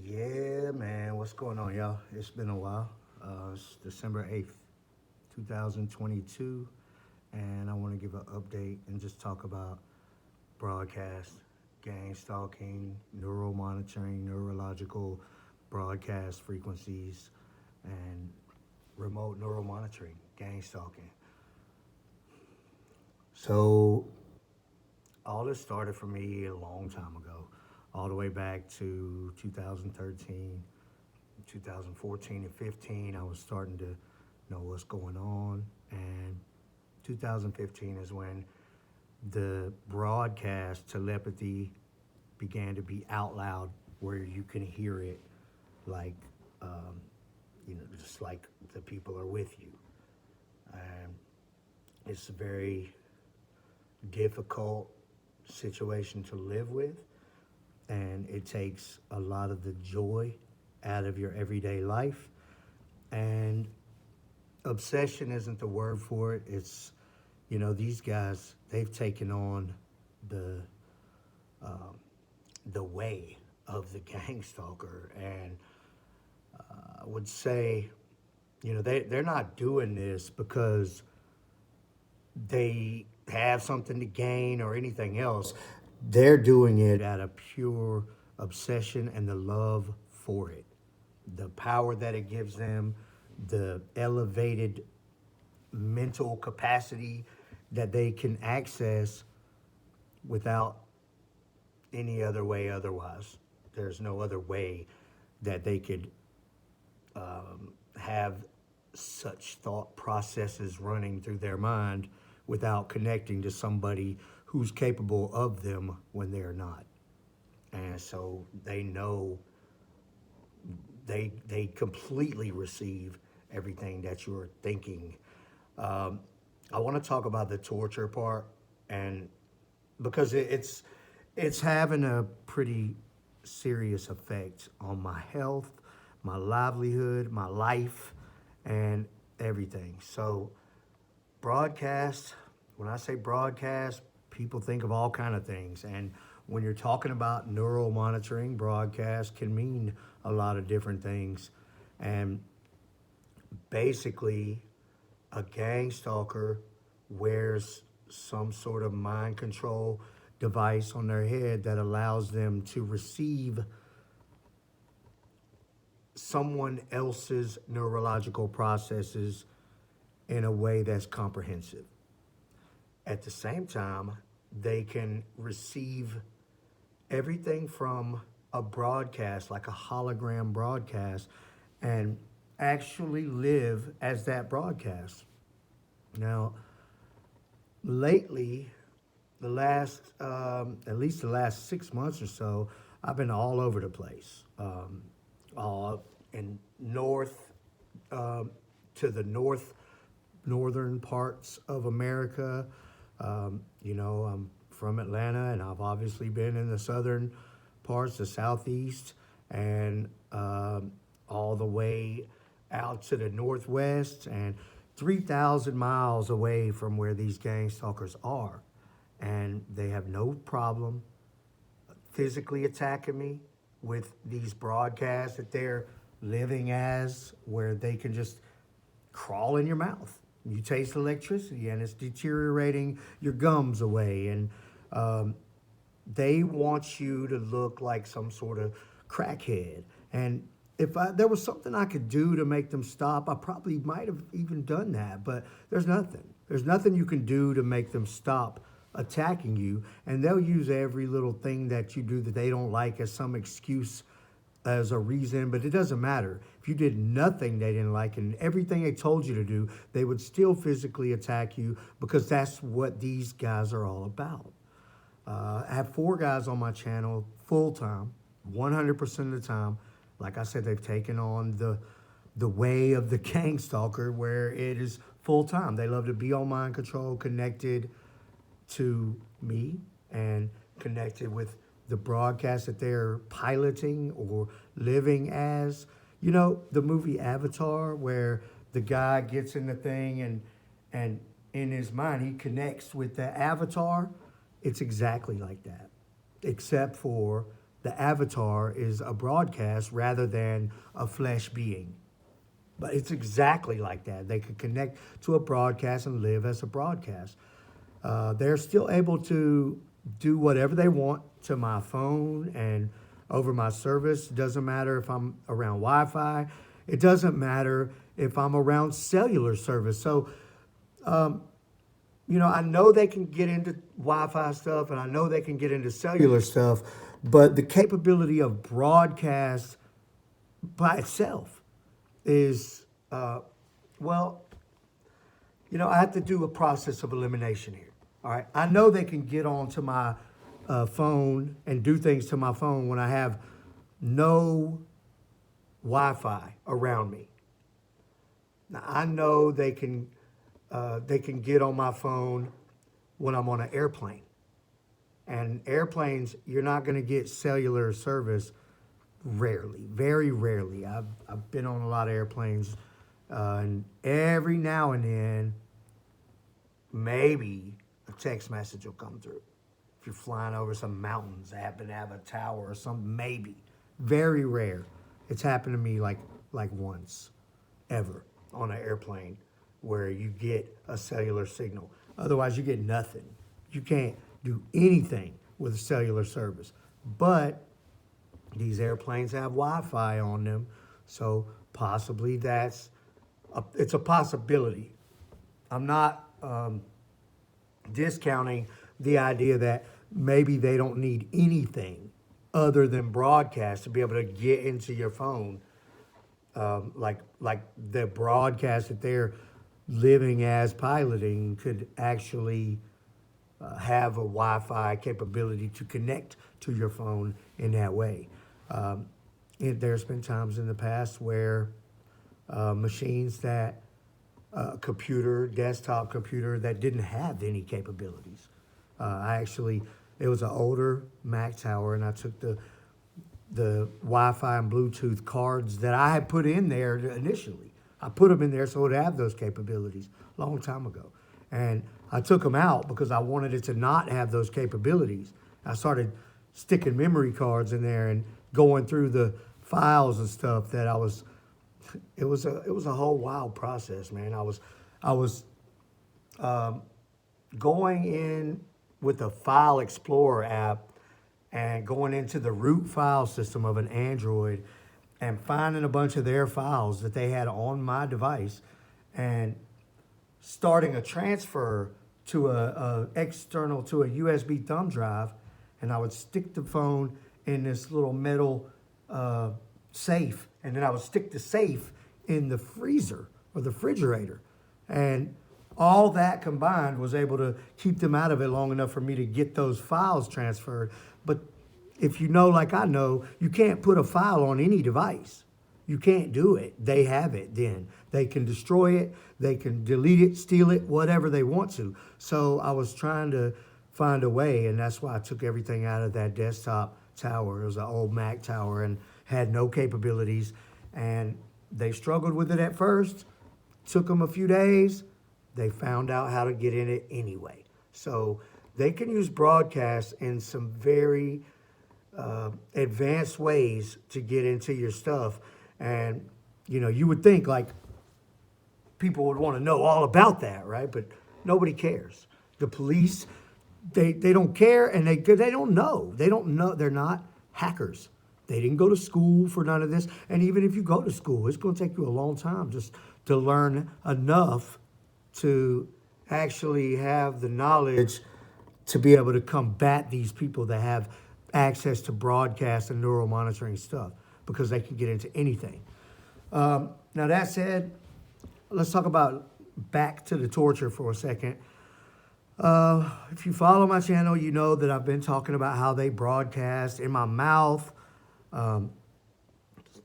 Yeah, man, what's going on, y'all? It's been a while. It's December 8th, 2022, and I want to give an update and just talk about broadcast, gang stalking, neural monitoring, neurological broadcast frequencies, and remote neural monitoring, gang stalking. So, all this started for me a long time ago, all the way back to 2013, 2014 and 15. I was starting to know what's going on, and 2015 is when the broadcast telepathy began to be out loud, where you can hear it, like just like the people are with you. And it's a very difficult situation to live with, and it takes a lot of the joy out of your everyday life. And obsession isn't the word for it. It's, these guys, they've taken on the the way of the gang stalker. And I would say, they're not doing this because they have something to gain or anything else. They're doing it out of pure obsession and the love for it. The power that it gives them, the elevated mental capacity that they can access without any other way otherwise. There's no other way that they could have such thought processes running through their mind without connecting to somebody who's capable of them when they're not. And so they know they completely receive everything that you're thinking. I want to talk about the torture part, and because it's having a pretty serious effect on my health, my livelihood, my life, and everything. So broadcast, when I say broadcast, people think of all kind of things. And when you're talking about neural monitoring, broadcast can mean a lot of different things. And basically, a gang stalker wears some sort of mind control device on their head that allows them to receive someone else's neurological processes in a way that's comprehensive. At the same time, they can receive everything from a broadcast, like a hologram broadcast, and actually live as that broadcast. Now, lately, at least the last 6 months or so, I've been all over the place. All in uh, to the northern parts of America. I'm from Atlanta, and I've obviously been in the southern parts, the southeast, and all the way out to the northwest, and 3,000 miles away from where these gang stalkers are. And they have no problem physically attacking me with these broadcasts that they're living as, where they can just crawl in your mouth. You taste electricity and it's deteriorating your gums away. And they want you to look like some sort of crackhead. And there was something I could do to make them stop, I probably might have even done that. But there's nothing. There's nothing you can do to make them stop attacking you. And they'll use every little thing that you do that they don't like as some excuse, as a reason, but it doesn't matter. If you did nothing they didn't like and everything they told you to do, they would still physically attack you, because that's what these guys are all about. I have 4 guys on my channel full time, 100% of the time. Like I said, they've taken on the way of the gang stalker, where it is full time. They love to be on mind control, connected to me, and connected with the broadcast that they're piloting or living as. The movie Avatar, where the guy gets in the thing, and in his mind he connects with the avatar. It's exactly like that, except for the avatar is a broadcast rather than a flesh being. But it's exactly like that. They could connect to a broadcast and live as a broadcast. They're still able to do whatever they want to my phone and over my service. It doesn't matter if I'm around Wi-Fi. It doesn't matter if I'm around cellular service. So, I know they can get into Wi-Fi stuff and I know they can get into cellular stuff, but the capability of broadcast by itself is, well, I have to do a process of elimination here. All right. I know they can get onto my phone and do things to my phone when I have no Wi-Fi around me. Now, I know they can get on my phone when I'm on an airplane. And airplanes, you're not going to get cellular service rarely, very rarely. I've been on a lot of airplanes, and every now and then, maybe a text message will come through. If you're flying over some mountains that happen to have a tower or something, maybe. Very rare. It's happened to me like once, ever, on an airplane where you get a cellular signal. Otherwise, you get nothing. You can't do anything with a cellular service. But these airplanes have Wi-Fi on them, so possibly it's a possibility. I'm not discounting the idea that maybe they don't need anything other than broadcast to be able to get into your phone, like the broadcast that they're living as piloting could actually have a Wi-Fi capability to connect to your phone in that way. There's been times in the past where machines that desktop computer that didn't have any capabilities. It was an older Mac tower, and I took the Wi-Fi and Bluetooth cards that I had put in there initially. I put them in there so it would have those capabilities a long time ago. And I took them out because I wanted it to not have those capabilities. I started sticking memory cards in there and going through the files and stuff it was a whole wild process, man. I was going in with the File Explorer app and going into the root file system of an Android and finding a bunch of their files that they had on my device and starting a transfer to a external to a USB thumb drive, and I would stick the phone in this little metal safe, and then I would stick the safe in the freezer or the refrigerator, and all that combined was able to keep them out of it long enough for me to get those files transferred. But if you know, like I know, you can't put a file on any device. You can't do it. They have it then. They can destroy it. They can delete it, steal it, whatever they want to. So I was trying to find a way, and that's why I took everything out of that desktop tower. It was an old Mac tower and had no capabilities. And they struggled with it at first. Took them a few days. They found out how to get in it anyway. So they can use broadcast in some very advanced ways to get into your stuff. And, you would think like people would want to know all about that, right? But nobody cares. The police, they don't care, and they don't know. They don't know. They're not hackers. They didn't go to school for none of this. And even if you go to school, it's going to take you a long time just to learn enough to actually have the knowledge to be able to combat these people that have access to broadcast and neural monitoring stuff, because they can get into anything. Now that said, let's talk about back to the torture for a second. If you follow my channel, you know that I've been talking about how they broadcast in my mouth,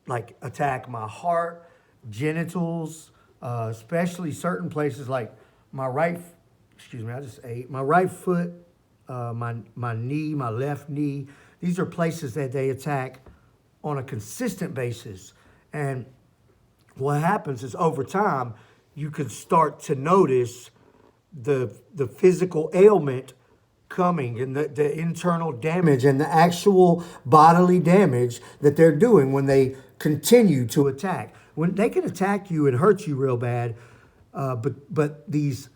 like attack my heart, genitals, especially certain places like my right foot, my knee, my left knee. These are places that they attack on a consistent basis. And what happens is over time, you can start to notice the physical ailment coming and the internal damage and the actual bodily damage that they're doing when they continue to attack. When they can attack you and hurt you real bad, but these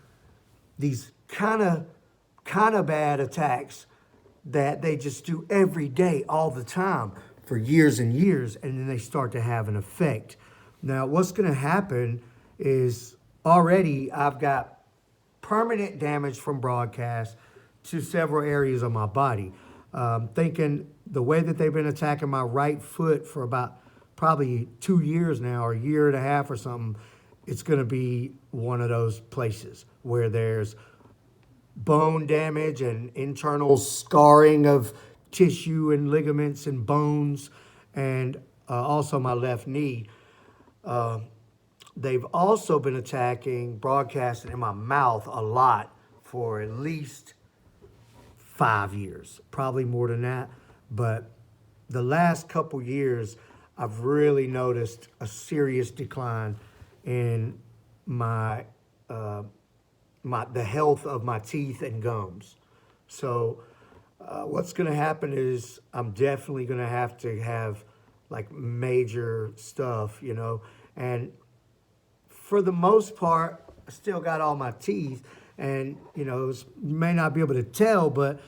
kind of bad attacks that they just do every day, all the time, for years and years, and then they start to have an effect. Now, what's going to happen is already I've got permanent damage from broadcast to several areas of my body. Thinking the way that they've been attacking my right foot for about probably 2 years now, or a year and a half or something, it's going to be one of those places where there's bone damage and internal scarring of tissue and ligaments and bones, and also my left knee. They've also been attacking, broadcasting in my mouth a lot for at least 5 years, probably more than that. But the last couple years, I've really noticed a serious decline in the health of my teeth and gums. So what's going to happen is I'm definitely going to have like major stuff, and for the most part, I still got all my teeth, and you may not be able to tell, but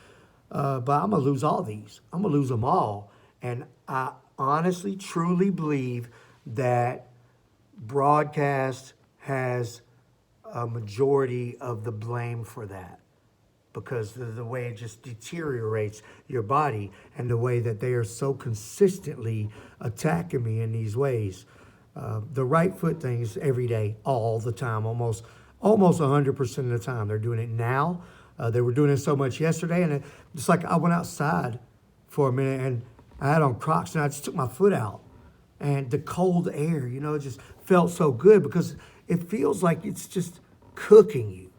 I'm gonna lose all these. I'm gonna lose them all, and I honestly, truly believe that broadcast has a majority of the blame for that, because of the way it just deteriorates your body and the way that they are so consistently attacking me in these ways. The right foot thing is every day, all the time, almost 100% of the time. They're doing it now. They were doing it so much yesterday, and it's like I went outside for a minute and I had on Crocs and I just took my foot out, and the cold air, it just felt so good because it feels like it's just cooking you.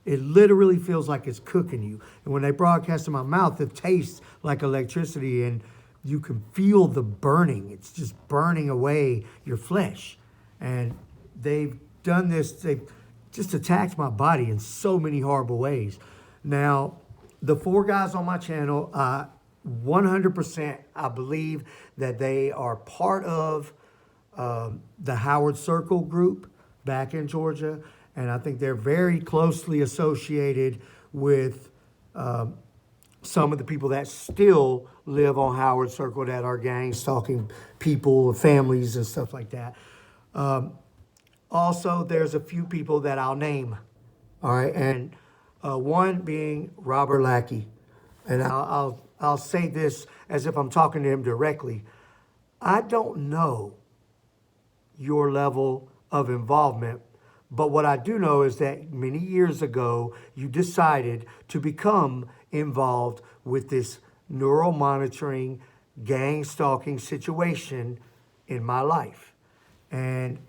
It literally feels like it's cooking you. And when they broadcast in my mouth, it tastes like electricity, and you can feel the burning. It's just burning away your flesh. And they've done this, they've just attacked my body in so many horrible ways. Now, the 4 guys on my channel, 100%, I believe that they are part of the Howard Circle group back in Georgia. And I think they're very closely associated with some of the people that still live on Howard Circle that are gang stalking people, families, and stuff like that. Also, there's a few people that I'll name, all right? And one being Robert Lackey. And I'll say this as if I'm talking to him directly. I don't know your level of involvement, but what I do know is that many years ago, you decided to become involved with this neural monitoring, gang stalking situation in my life. And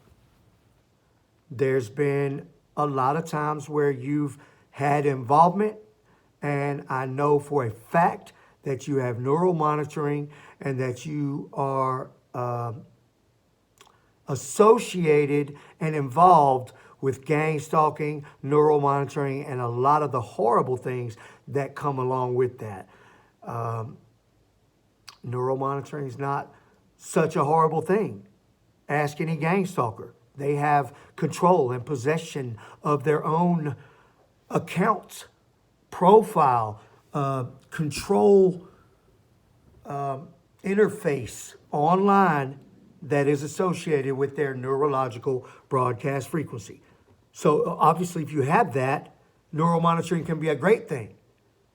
there's been a lot of times where you've had involvement, and I know for a fact that you have neural monitoring and that you are associated and involved with gang stalking, neural monitoring, and a lot of the horrible things that come along with that. Neural monitoring is not such a horrible thing. Ask any gang stalker. They have control and possession of their own accounts, profile, control interface online that is associated with their neurological broadcast frequency. So obviously, if you have that, neural monitoring can be a great thing.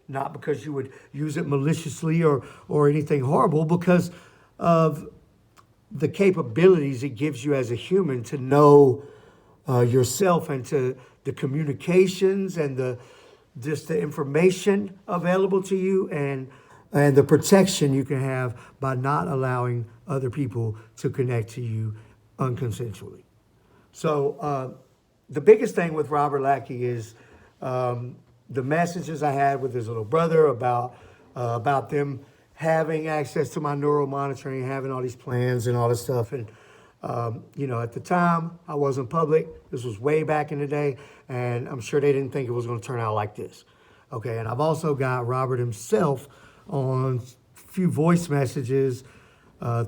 Not because you would use it maliciously or anything horrible, because of the capabilities it gives you as a human to know yourself, and to the communications and the information available to you, and the protection you can have by not allowing other people to connect to you unconsensually. So the biggest thing with Robert Lackey is the messages I had with his little brother about them having access to my neural monitoring, having all these plans and all this stuff. And, at the time, I wasn't public. This was way back in the day, and I'm sure they didn't think it was going to turn out like this. Okay, and I've also got Robert himself on a few voice messages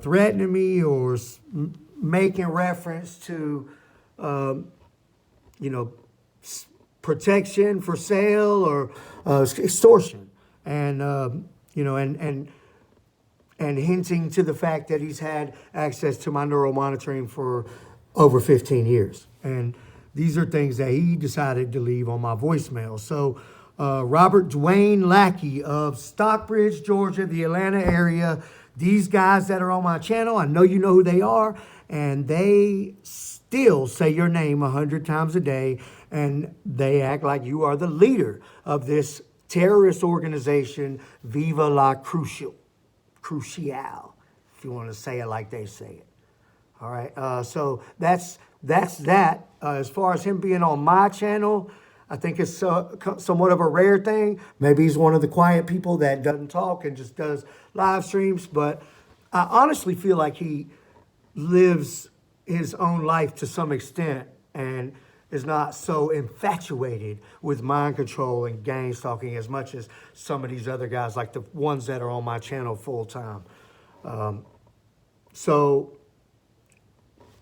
threatening me or making reference to, you know, protection for sale or extortion, and you know, and hinting to the fact that he's had access to my neural monitoring for over 15 years. And these are things that he decided to leave on my voicemail. So Robert Dwayne Lackey of Stockbridge, Georgia, the Atlanta area, these guys that are on my channel, I know you know who they are, and they still say your name 100 times a day, and they act like you are the leader of this terrorist organization, Viva la Crucial, if you want to say it like they say it. All right, so that's that. As far as him being on my channel, I think it's somewhat of a rare thing. Maybe he's one of the quiet people that doesn't talk and just does live streams, but I honestly feel like he lives his own life to some extent and is not so infatuated with mind control and gang stalking as much as some of these other guys, like the ones that are on my channel full time. So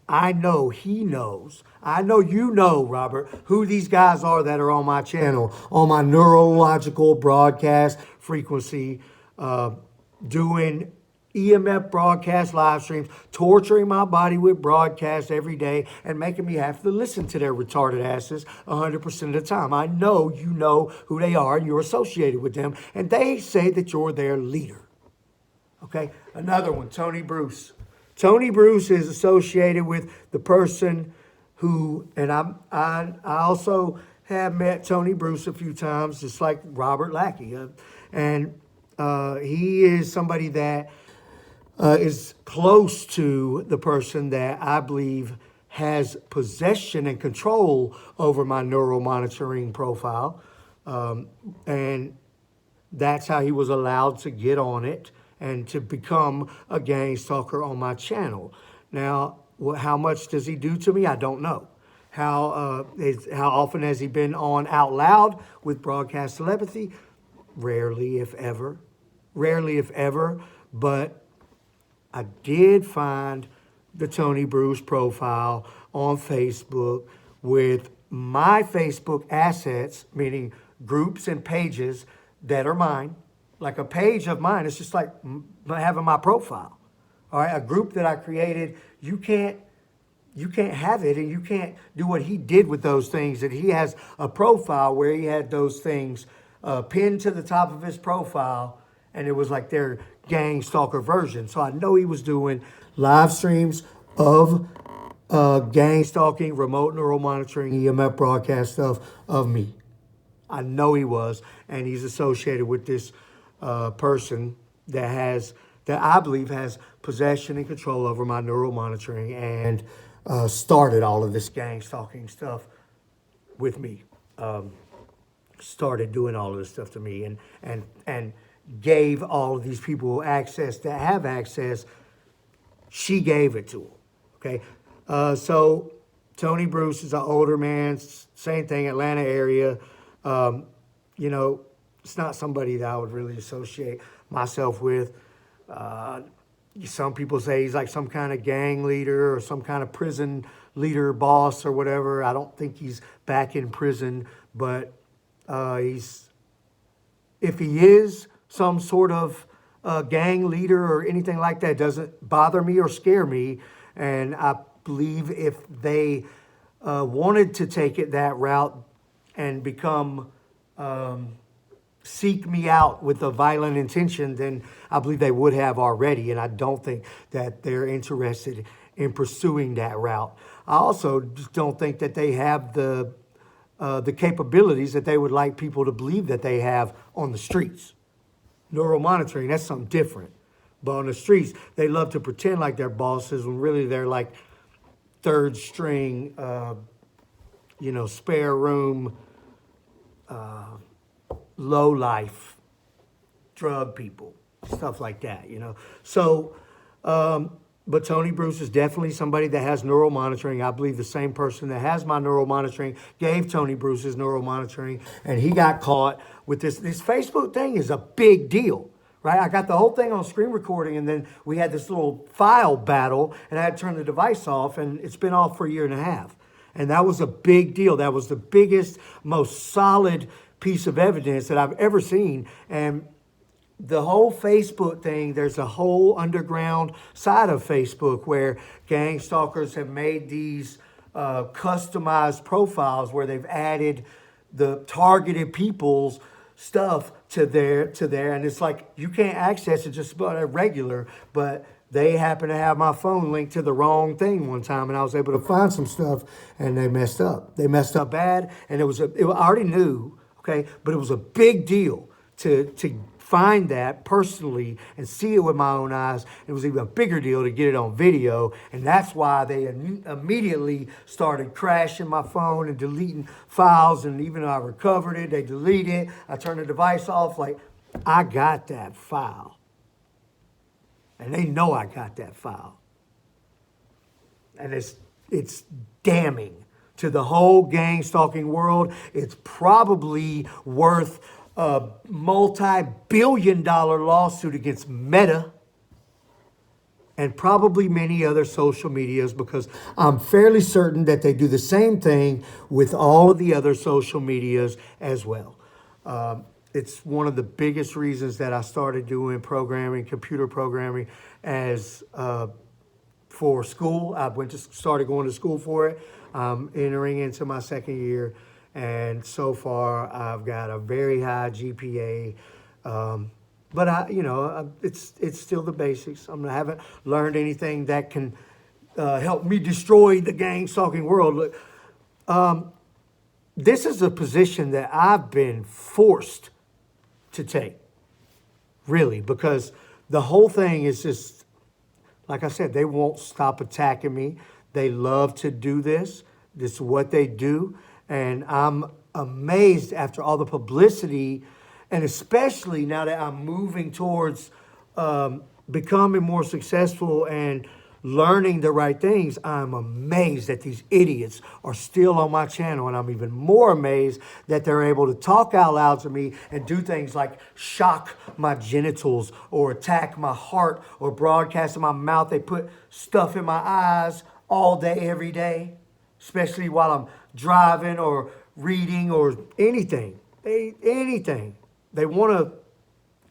I know he knows. I know you know, Robert, who these guys are that are on my channel, on my neurological broadcast frequency, doing EMF broadcast live streams, torturing my body with broadcasts every day and making me have to listen to their retarded asses 100% of the time. I know you know who they are and you're associated with them, and they say that you're their leader. Okay, another one, Tony Bruce. Tony Bruce is associated with the person who, and I also have met Tony Bruce a few times, just like Robert Lackey. And he is somebody that is close to the person that I believe has possession and control over my neural monitoring profile. And that's how he was allowed to get on it and to become a gang stalker on my channel. Now, how much does he do to me? I don't know. How often has he been on out loud with broadcast telepathy? Rarely, if ever. Rarely, if ever. But I did find the Tony Bruce profile on Facebook with my Facebook assets, meaning groups and pages that are mine. Like a page of mine, it's just like having my profile. All right, a group that I created, you can't have it, and you can't do what he did with those things. That he has a profile where he had those things pinned to the top of his profile, and it was like their gang stalker version. So I know he was doing live streams of gang stalking, remote neural monitoring, EMF broadcast stuff of me. I know he was, and he's associated with this person that I believe has possession and control over my neural monitoring and started all of this gang stalking stuff with me. Started doing all of this stuff to me and gave all of these people access that have access. She gave it to them. Okay, so Tony Bruce is an older man, same thing, Atlanta area. You know, it's not somebody that I would really associate myself with. Some people say he's like some kind of gang leader or some kind of prison leader, boss or whatever. I don't think he's back in prison, but if he is some sort of gang leader or anything like that, doesn't bother me or scare me. And I believe if they wanted to take it that route and become seek me out with a violent intention, then I believe they would have already, and I don't think that they're interested in pursuing that route. I also just don't think that they have the capabilities that they would like people to believe that they have on the streets. Neural monitoring, that's something different. But on the streets, they love to pretend like they're bosses when really they're like third string, spare room, low life, drug people, stuff like that, So But Tony Bruce is definitely somebody that has neural monitoring. I believe the same person that has my neural monitoring gave Tony Bruce's neural monitoring, and he got caught with this. This Facebook thing is a big deal, right? I got the whole thing on screen recording, and then we had this little file battle, and I had to turn the device off, and it's been off for a year and a half. And that was a big deal. That was the biggest, most solid piece of evidence that I've ever seen. And the whole Facebook thing, there's a whole underground side of Facebook where gang stalkers have made these customized profiles where they've added the targeted people's stuff to their, and it's like you can't access it just about a regular, but they happen to have my phone linked to the wrong thing one time, and I was able to find some stuff, and they messed up. They messed up bad, and I already knew, okay, but it was a big deal to find that personally and see it with my own eyes. It was even a bigger deal to get it on video, and that's why they immediately started crashing my phone and deleting files, and even though I recovered it, they deleted it. I turned the device off, like, I got that file. And they know I got that file. And it's damning to the whole gang stalking world. It's probably worth a multi-billion-dollar lawsuit against Meta and probably many other social medias, because I'm fairly certain that they do the same thing with all of the other social medias as well. It's one of the biggest reasons that I started doing programming, computer programming, as for school. I started going to school for it. I'm entering into my second year, and so far I've got a very high GPA. But it's still the basics. I haven't learned anything that can help me destroy the gang stalking world. Look, this is a position that I've been forced to take, really, because the whole thing is just, like I said, they won't stop attacking me. They love to do this. This is what they do. And I'm amazed after all the publicity, and especially now that I'm moving towards becoming more successful and learning the right things, I'm amazed that these idiots are still on my channel, and I'm even more amazed that they're able to talk out loud to me and do things like shock my genitals or attack my heart or broadcast in my mouth. They put stuff in my eyes all day, every day, especially while I'm driving or reading or anything. Anything. They want to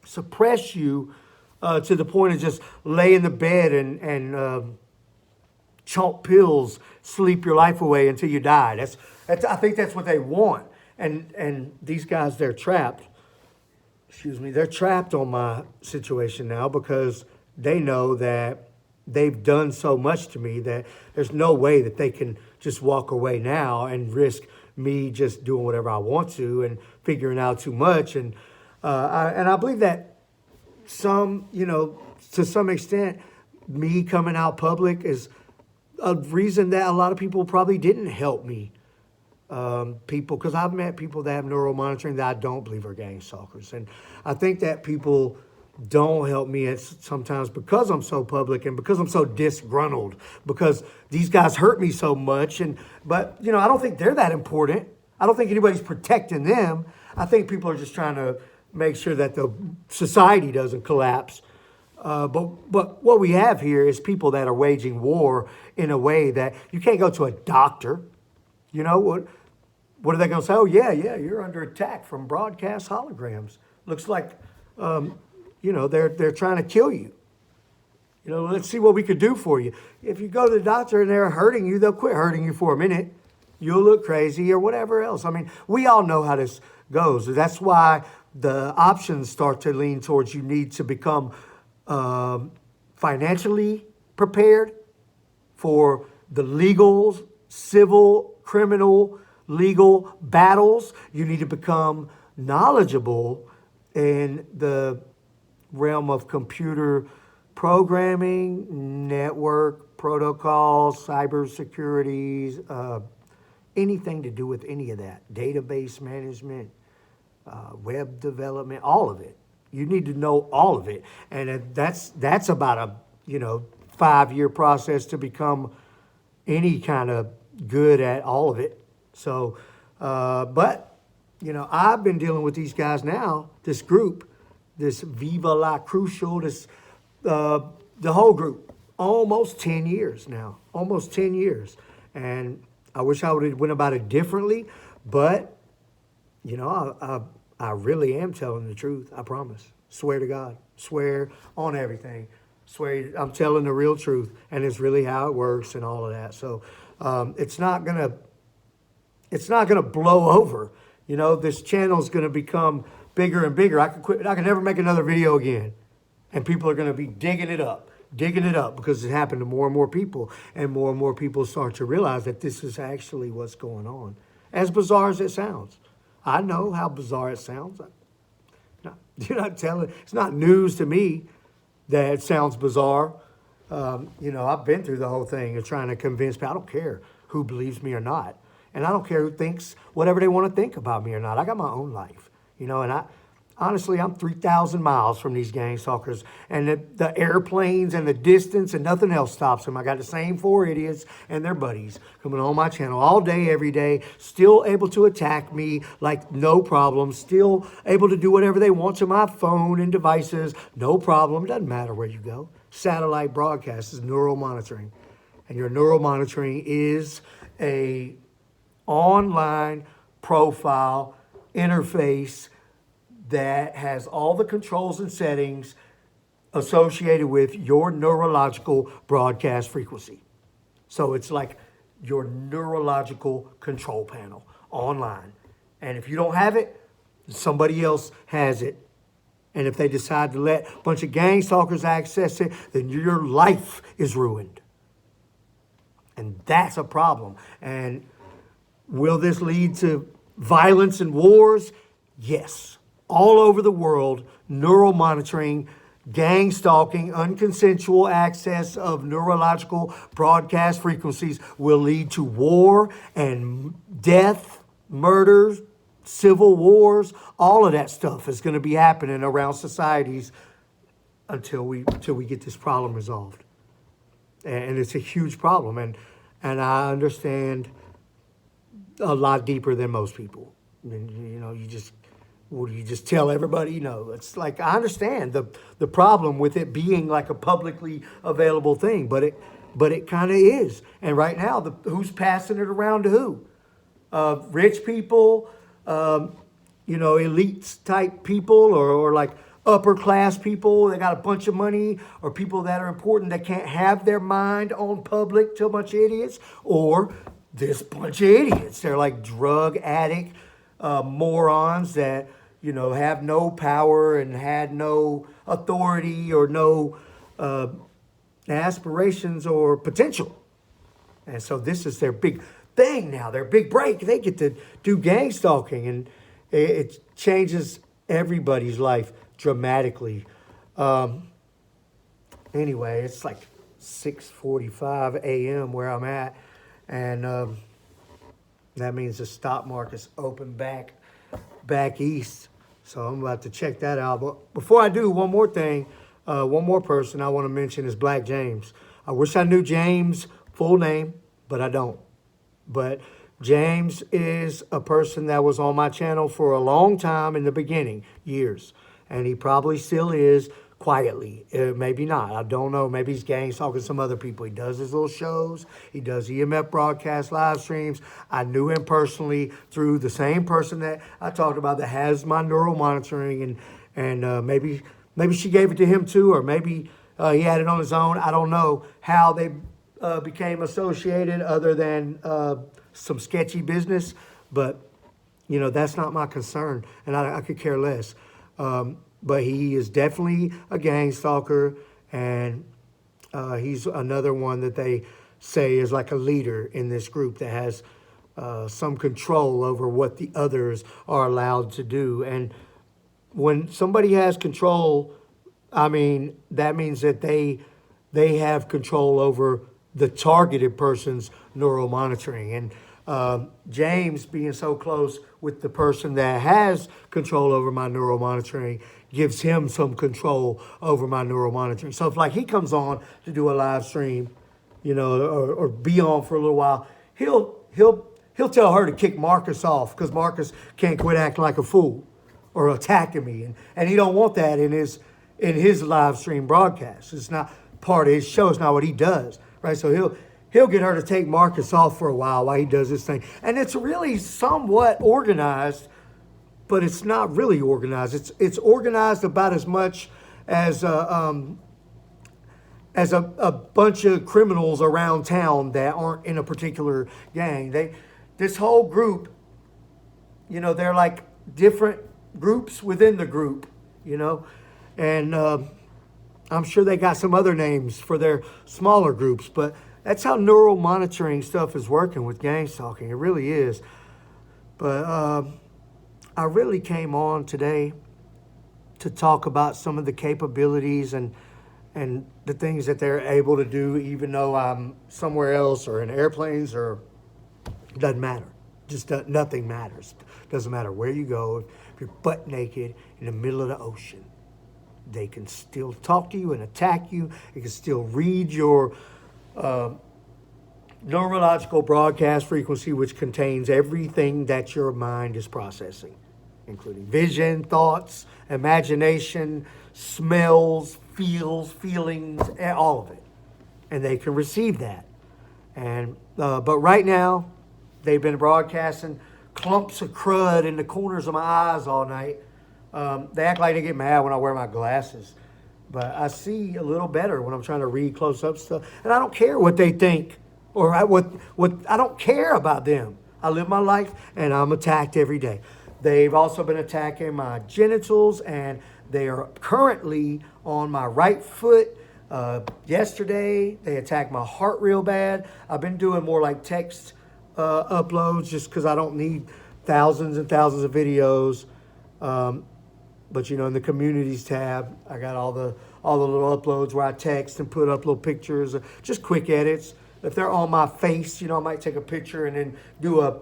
suppress you to the point of just lay in the bed and chomp pills, sleep your life away until you die. I think that's what they want. And these guys, they're trapped. They're trapped on my situation now because they know that they've done so much to me that there's no way that they can just walk away now and risk me just doing whatever I want to and figuring out too much. And I believe that to some extent, me coming out public is a reason that a lot of people probably didn't help me. Because I've met people that have neural monitoring that I don't believe are gang stalkers. And I think that people don't help me sometimes because I'm so public and because I'm so disgruntled, because these guys hurt me so much. But I don't think they're that important. I don't think anybody's protecting them. I think people are just trying to make sure that the society doesn't collapse. But what we have here is people that are waging war in a way that you can't go to a doctor. What are they going to say? Oh, yeah, you're under attack from broadcast holograms. Looks like, they're trying to kill you. Let's see what we could do for you. If you go to the doctor and they're hurting you, they'll quit hurting you for a minute. You'll look crazy or whatever else. I mean, we all know how this goes. That's why the options start to lean towards you need to become financially prepared for the legal, civil, criminal, legal battles. You need to become knowledgeable in the realm of computer programming, network protocols, cybersecurity, anything to do with any of that, database management, web development, all of it. You need to know all of it. And that's about a 5-year process to become any kind of good at all of it. So, but, I've been dealing with these guys now, this group, this Viva La Crucial, the whole group, almost 10 years now, almost 10 years. And I wish I would have went about it differently, but, I really am telling the truth. I promise. Swear to God. Swear on everything. Swear I'm telling the real truth, and it's really how it works and all of that. So it's not gonna blow over. This channel's gonna become bigger and bigger. I can never make another video again, and people are gonna be digging it up because it happened to more and more people, and more people start to realize that this is actually what's going on. As bizarre as it sounds, I know how bizarre it sounds. You're not telling. It's not news to me that it sounds bizarre. I've been through the whole thing of trying to convince people. I don't care who believes me or not. And I don't care who thinks whatever they want to think about me or not. I got my own life, and honestly, I'm 3,000 miles from these gang stalkers, and the airplanes and the distance and nothing else stops them. I got the same 4 idiots and their buddies coming on my channel all day, every day, still able to attack me like no problem, still able to do whatever they want to my phone and devices, no problem. Doesn't matter where you go. Satellite broadcast is neural monitoring, and your neural monitoring is a online profile interface that has all the controls and settings associated with your neurological broadcast frequency. So it's like your neurological control panel online. And if you don't have it, somebody else has it. And if they decide to let a bunch of gang stalkers access it, then your life is ruined. And that's a problem. And will this lead to violence and wars? Yes. All over the world, neural monitoring, gang stalking, unconsensual access of neurological broadcast frequencies will lead to war and death, murders, civil wars. All of that stuff is going to be happening around societies until we get this problem resolved. And it's a huge problem. And I understand a lot deeper than most people. You just tell everybody, it's like, I understand the problem with it being like a publicly available thing, but it kind of is. And right now, who's passing it around to who? Rich people, elites type people, or like upper class people that got a bunch of money, or people that are important that can't have their mind on public to a bunch of idiots, or this bunch of idiots. They're like drug addict morons that have no power and had no authority or no aspirations or potential. And so this is their big thing now, their big break. They get to do gang stalking, and it changes everybody's life dramatically. Anyway, it's like 6:45 a.m. where I'm at, and that means the stock market's open back east. So I'm about to check that out. But before I do, one more thing, one more person I want to mention is Black James. I wish I knew James' full name, but I don't. But James is a person that was on my channel for a long time in the beginning, years. And he probably still is quietly. Maybe not. I don't know. Maybe he's gang stalking some other people. He does his little shows. He does EMF broadcast live streams. I knew him personally through the same person that I talked about that has my neural monitoring, and maybe she gave it to him too, or maybe he had it on his own. I don't know how they became associated other than some sketchy business, but that's not my concern, and I could care less. But he is definitely a gang stalker, and he's another one that they say is like a leader in this group that has some control over what the others are allowed to do. And when somebody has control, I mean, that means that they have control over the targeted person's neural monitoring. And James being so close with the person that has control over my neural monitoring gives him some control over my neural monitoring. So if like he comes on to do a live stream, or be on for a little while, he'll tell her to kick Marcus off because Marcus can't quit acting like a fool or attacking me, and he don't want that in his live stream broadcast. It's not part of his show. It's not what he does, right? So he'll get her to take Marcus off for a while he does this thing, and it's really somewhat organized, but it's not really organized. It's organized about as much as a bunch of criminals around town that aren't in a particular gang. This whole group, they're like different groups within the group, and I'm sure they got some other names for their smaller groups, but that's how neural monitoring stuff is working with gang stalking. It really is. But I really came on today to talk about some of the capabilities and the things that they're able to do, even though I'm somewhere else or in airplanes, or it doesn't matter. Just nothing matters. Doesn't matter where you go. If you're butt naked in the middle of the ocean, they can still talk to you and attack you. They can still read your neurological broadcast frequency, which contains everything that your mind is processing, including vision, thoughts, imagination, smells, feelings, all of it. And they can receive that. And but right now, they've been broadcasting clumps of crud in the corners of my eyes all night. They act like they get mad when I wear my glasses. But I see a little better when I'm trying to read close-up stuff. And I don't care what they think or what I don't care about them. I live my life, and I'm attacked every day. They've also been attacking my genitals, and they are currently on my right foot. Yesterday, they attacked my heart real bad. I've been doing more like text uploads just because I don't need thousands and thousands of videos. But in the communities tab, I got all the little uploads where I text and put up little pictures, just quick edits. If they're on my face, I might take a picture and then do a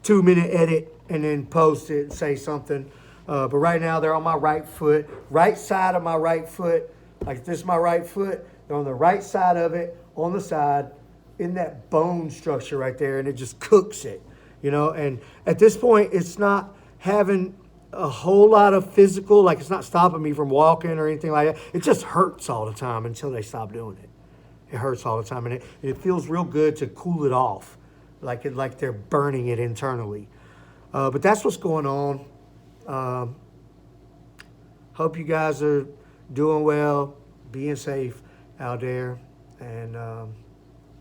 2-minute edit and then post it and say something. But right now they're on my right foot, right side of my right foot. Like this is my right foot. They're on the right side of it, on the side, in that bone structure right there, and it just cooks it, And at this point, it's not having a whole lot of physical, like it's not stopping me from walking or anything like that. It just hurts all the time until they stop doing it. It hurts all the time, and it feels real good to cool it off, like they're burning it internally. But that's what's going on. Hope you guys are doing well, being safe out there, and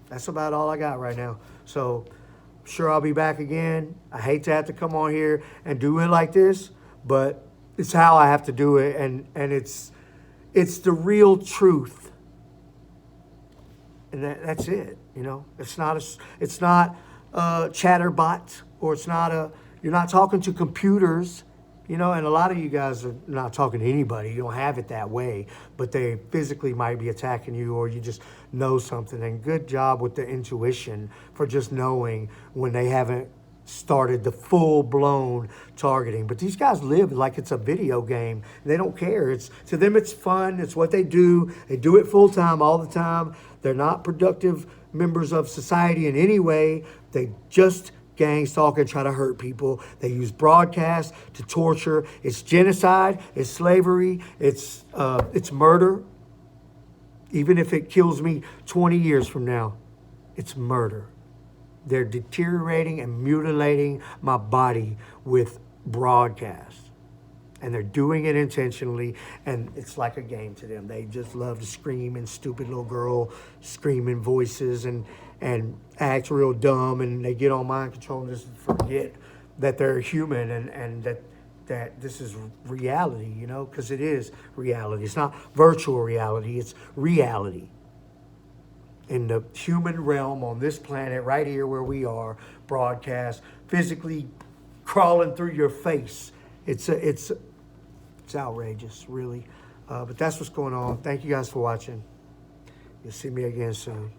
that's about all I got right now. So I'm sure I'll be back again. I hate to have to come on here and do it like this, but it's how I have to do it, and it's the real truth. And that's it, It's not a chatterbot, or you're not talking to computers, and a lot of you guys are not talking to anybody. You don't have it that way, but they physically might be attacking you, or you just know something. And good job with the intuition for just knowing when they haven't started the full-blown targeting. But these guys live like it's a video game. They don't care. To them, it's fun. It's what they do. They do it full-time all the time. They're not productive members of society in any way. They just gang stalk and try to hurt people. They use broadcasts to torture. It's genocide. It's slavery. It's murder. Even if it kills me 20 years from now, it's murder. They're deteriorating and mutilating my body with broadcasts. And they're doing it intentionally, and it's like a game to them. They just love to scream, and stupid little girl screaming voices and act real dumb, and they get on mind control and just forget that they're human and that this is reality, because it is reality. It's not virtual reality, it's reality. In the human realm on this planet, right here where we are, broadcast, physically crawling through your face. It's outrageous, really. But that's what's going on. Thank you guys for watching. You'll see me again soon.